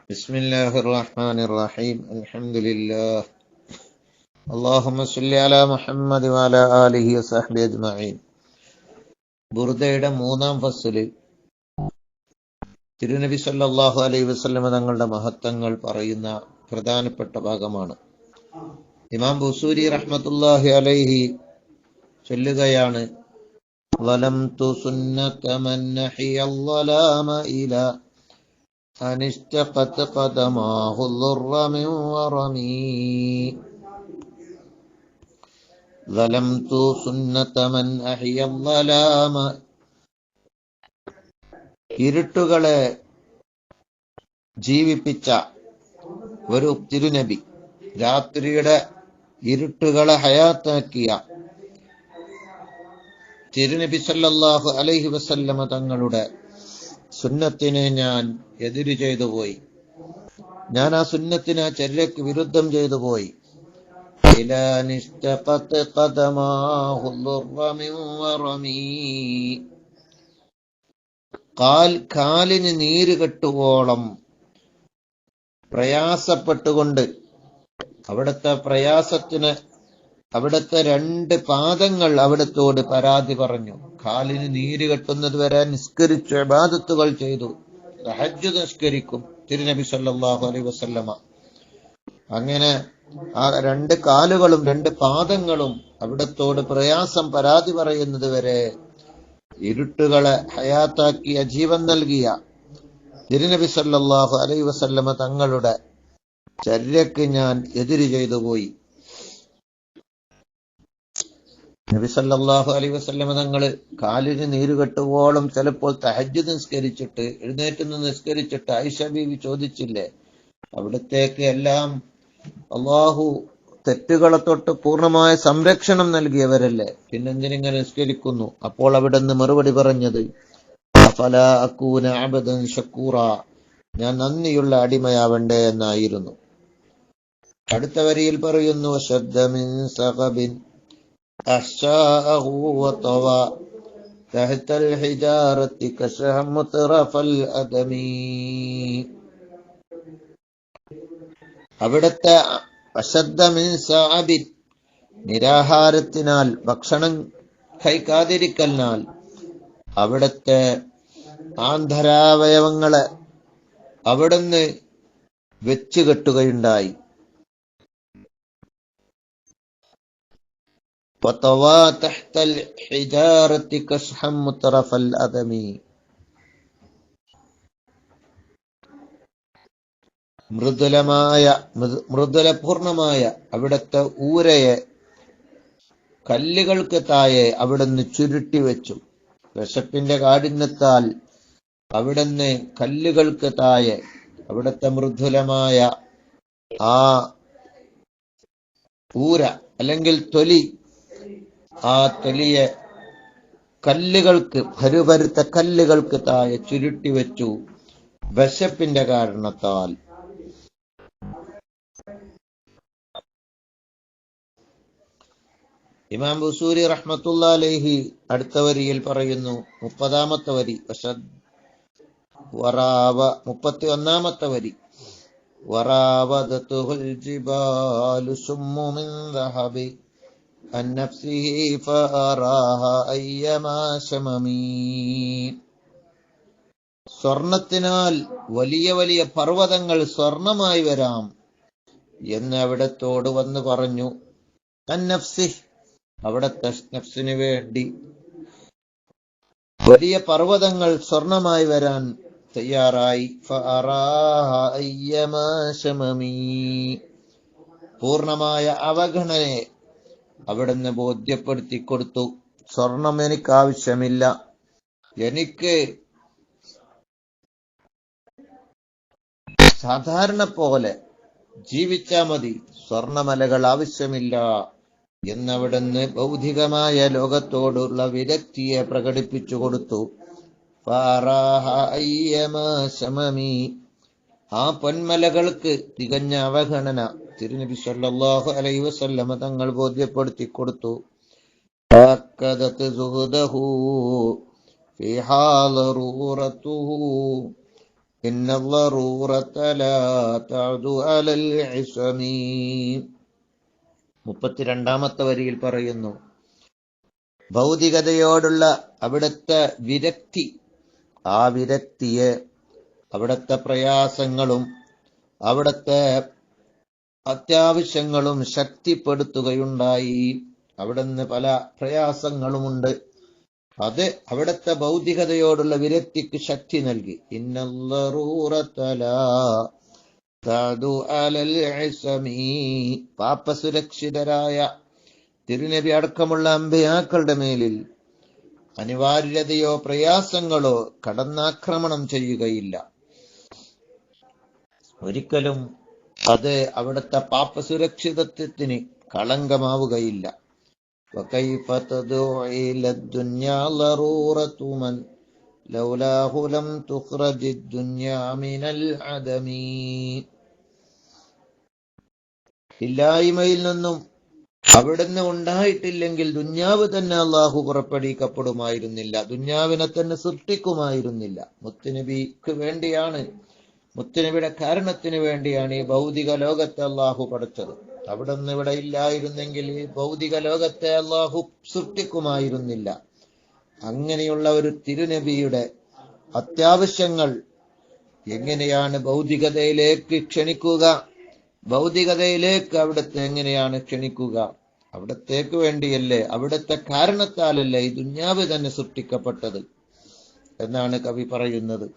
ബിസ്മില്ലാഹിർ റഹ്മാനിർ റഹീം. അൽഹംദുലില്ലാഹ്. അല്ലാഹുമ്മ സ്വല്ലി അലാ മുഹമ്മദ് വഅലാ ആലിഹി വസഹ്ബിഹി അജ്മഈൻ. ബുർദയുടെ 3-ാം ഫസ്ലിൽ തിരുനബി സല്ലല്ലാഹു അലൈഹി വസല്ലം തങ്ങളുടെ മഹത്വങ്ങൾ പറയുന്ന പ്രധാനപ്പെട്ട ഭാഗമാണ്. ഇമാം ബുസൂരി റഹ്മത്തുള്ളാഹി അലൈഹി ചൊല്ലുകയാണ്: വലംതു സുന്നത മൻ നഹിയൽ ളലാമ ഇലാ അനിഷ്തഖത് ഖദമാഹു ളുർറ മിൻ വറമീ. ളലംതു സുന്നത മൻ അഹിയൽ ളലാമ, ഇരുട്ടുകളെ ജീവിപ്പിച്ച ഒരു തിരുനബി, രാത്രിയുടെ ഇരുട്ടുകളെ ഹയാത്താക്കിയ തിരുനബി സല്ലല്ലാഹു അലൈഹി വസല്ലമ തങ്ങളുടെ സുന്നത്തിനെ ഞാൻ എതിര് ചെയ്തു പോയി. ഞാൻ ആ സുന്നത്തിന്, ആ ചര്യക്ക് വിരുദ്ധം ചെയ്തു പോയി. കാലിന് നീര് കെട്ടുവോളം പ്രയാസപ്പെട്ടുകൊണ്ട്, അവിടുത്തെ പ്രയാസത്തിന് അവിടുത്തെ 2 പാദങ്ങൾ അവിടത്തോട് പരാതി പറഞ്ഞു. കാലിന് നീര് കെട്ടുന്നത് വരെ നിസ്കരിച്ചു, ഇബാദത്തുകൾ ചെയ്തു, തഹജ്ജുദ് നിസ്കരിക്കും തിരുനബി സല്ലല്ലാഹു അലൈഹി വസല്ലമ. അങ്ങനെ ആ 2 കാലുകളും 2 പാദങ്ങളും അവിടത്തോട് പ്രയാസം, പരാതി പറയുന്നത് വരെ ഇരുട്ടുകളെ ഹയാത്താക്കിയ, ജീവൻ നൽകിയ തിരുനബി സല്ലല്ലാഹു അലൈഹി വസല്ലമ തങ്ങളുടെ ചര്യക്ക് ഞാൻ എതിര് ചെയ്തു പോയി. നബി സല്ലല്ലാഹു അലൈഹി വസല്ലമ തങ്ങള് കാലിന് നീര് കെട്ടുവോളം ചിലപ്പോൾ തഹജ്ജുദ് നിസ്കരിച്ചിട്ട്, എഴുന്നേറ്റ് നിന്ന് നിസ്കരിച്ചിട്ട് ആയിഷ ബീവി ചോദിച്ചില്ലേ, അവിടത്തേക്ക് എല്ലാം അള്ളാഹു തെറ്റുകളെ തൊട്ട് പൂർണ്ണമായ സംരക്ഷണം നൽകിയവരല്ലേ, പിന്നെന്തിനിങ്ങനെ നിസ്കരിക്കുന്നു? അപ്പോൾ അവിടെ നിന്ന് മറുപടി പറഞ്ഞത് അഫലാ അകൂന അബ്ദൻ ശക്കൂറ, ഞാൻ നന്ദിയുള്ള അടിമയാവണ്ടേ എന്നായിരുന്നു. അടുത്ത വരിയിൽ പറയുന്നു: വശദ്ദ മിൻ സഖബിൻ അഹ്ശാഅഹു വതവാ തഹ്തൽ ഹിജാറത്തി കശഹം മുത്റഫൽ അദമീ. അവിടുത്തെ അശദ്ദ മിൻ സഅബിൻ, നിരാഹാരത്തിനാൽ, ഭക്ഷണം കഴിക്കാതിരിക്കലിനാൽ അവിടുത്തെ ആന്തരാവയവങ്ങളെ അവിടുന്ന് വെച്ച് കെട്ടുകയുണ്ടായി. വതവാ തഹ്തൽ ഹിജാറത്തി കശഹം മുത്റഫൽ അദമീ. മൃദുലപൂർണമായ അവിടുത്തെ ഊരയെ കല്ലുകൾക്ക് താഴെ അവിടുന്ന് ചുരുട്ടി വെച്ചു. വിശപ്പിന്റെ കാഠിന്യത്താൽ അവിടുന്ന് കല്ലുകൾക്ക് താഴെ അവിടുത്തെ മൃദുലമായ ആ ഊര അല്ലെങ്കിൽ തൊലി, ആ തൊലിയെ കല്ലുകൾക്ക്, ഭരുപരുത്ത കല്ലുകൾക്ക് താഴെ ചുരുട്ടി വെച്ചു വിശപ്പിന്റെ കാരണത്താൽ. ഇമാം ബുസൂരി റഹ്മത്തുള്ളാഹി അലൈഹി അടുത്ത വരിയിൽ പറയുന്നു, 30-ാമത്തെ വരി, 31-ാമത്തെ വരി: വറാവദതുൽ ജിബാലു സുമ്മു മിൻ ദഹബി അൻ നഫ്സിഹി ഫഅറാഹ അയ്യമാ ശമമീ. സ്വർണത്തിനാൽ വലിയ വലിയ പർവ്വതങ്ങൾ സ്വർണമായി വരാം എന്ന് അവിടത്തോട് വന്ന് പറഞ്ഞു. അൻ നഫ്സിഹ്, അവിടത്തെ നഫ്സിന് വേണ്ടി വലിയ പർവ്വതങ്ങൾ സ്വർണമായി വരാൻ തയ്യാറായി. ഫഅറാഹ അയ്യമാ ശമമീ, പൂർണ്ണമായ അവഗണനയെ അവിടുന്ന് ബോധ്യപ്പെടുത്തി കൊടുത്തു. സ്വർണം എനിക്ക് ആവശ്യമില്ല, എനിക്ക് സാധാരണ പോലെ ജീവിച്ചാ മതി, സ്വർണമലകൾ ആവശ്യമില്ല എന്നവിടുന്ന് ഭൗതികമായ ലോകത്തോടുള്ള വിരക്തിയെ പ്രകടിപ്പിച്ചു കൊടുത്തു. ഫഅറാഹ അയ്യമാ ശമമീ, ആ പൊന്മലകൾക്ക് തികഞ്ഞ അവഗണന തിരുനബി സല്ലല്ലാഹു അലൈഹി വസല്ലമ തങ്ങൾ ബോധ്യപ്പെടുത്തി കൊടുത്തു. ഫഅക്കദത് സുഹ്ദഹു ഫീഹാ ളറൂറതുഹു ഇന്നല്ലറൂറത ലാ തഅദു അലൽ ഇസ്മി. 32-ാമത്തെ വരിയിൽ പറയുന്നു, ഭൗതികതയോടുള്ള അവിടുത്തെ വിരക്തി, ആ വിരക്തിയെ അവിടുത്തെ പ്രയാസങ്ങളും അവിടുത്തെ അത്യാവശ്യങ്ങളും ശക്തിപ്പെടുത്തുകയുണ്ടായി. അവിടുന്ന് പല പ്രയാസങ്ങളുമുണ്ട്, അത് അവിടുത്തെ ഭൗതികതയോടുള്ള വിരക്തിക്ക് ശക്തി നൽകി. ഇന്നല്ലറൂറത ലാ തഅദു അലൽ ഇസ്മി. പാപസുരക്ഷിതരായ തിരുനബി അടക്കമുള്ള അമ്പിയാക്കളുടെ മേലിൽ അനിവാര്യതയോ പ്രയാസങ്ങളോ കടന്നാക്രമണം ചെയ്യുകയില്ല. ഒരിക്കലും അത് അവിടുത്തെ പാപസുരക്ഷിതത്വത്തിന് കളങ്കമാവുകയില്ല. وكيف تدعو إلى الدنيا ضرورة من لولاه لم تخرج الدنيا من العدم. ഇല്ലായ്മയിൽ നിന്നും അവിടുന്ന് ഉണ്ടായിട്ടില്ലെങ്കിൽ ദുന്യാവ് തന്നെ അള്ളാഹു പുറപ്പെടുവിക്കപ്പെടുമായിരുന്നില്ല, ദുന്യാവിനെ തന്നെ സൃഷ്ടിക്കുമായിരുന്നില്ല. മുത്തുനബിക്ക് വേണ്ടിയാണ്, മുത്തുനബിയുടെ കാരണത്തിന് വേണ്ടിയാണ് ഈ ഭൗതിക ലോകത്തെ അള്ളാഹു പടച്ചത്. അവിടുന്ന് ഇവിടെ ഇല്ലായിരുന്നെങ്കിൽ ഈ ഭൗതിക ലോകത്തെ അള്ളാഹു സൃഷ്ടിക്കുമായിരുന്നില്ല. അങ്ങനെയുള്ള ഒരു തിരുനബിയുടെ അത്യാവശ്യങ്ങൾ എങ്ങനെയാണ് ഭൗതികതയിലേക്ക് ക്ഷണിക്കുക, ഭൗതികതയിലേക്ക് അവിടുത്തെ എങ്ങനെയാണ് ക്ഷണിക്കുക? അവിടത്തേക്ക് വേണ്ടിയല്ലേ, അവിടുത്തെ കാരണത്താലല്ലേ ഈ ദുന്യാവ് തന്നെ സൃഷ്ടിക്കപ്പെട്ടത് എന്നാണ് കവി പറയുന്നത്.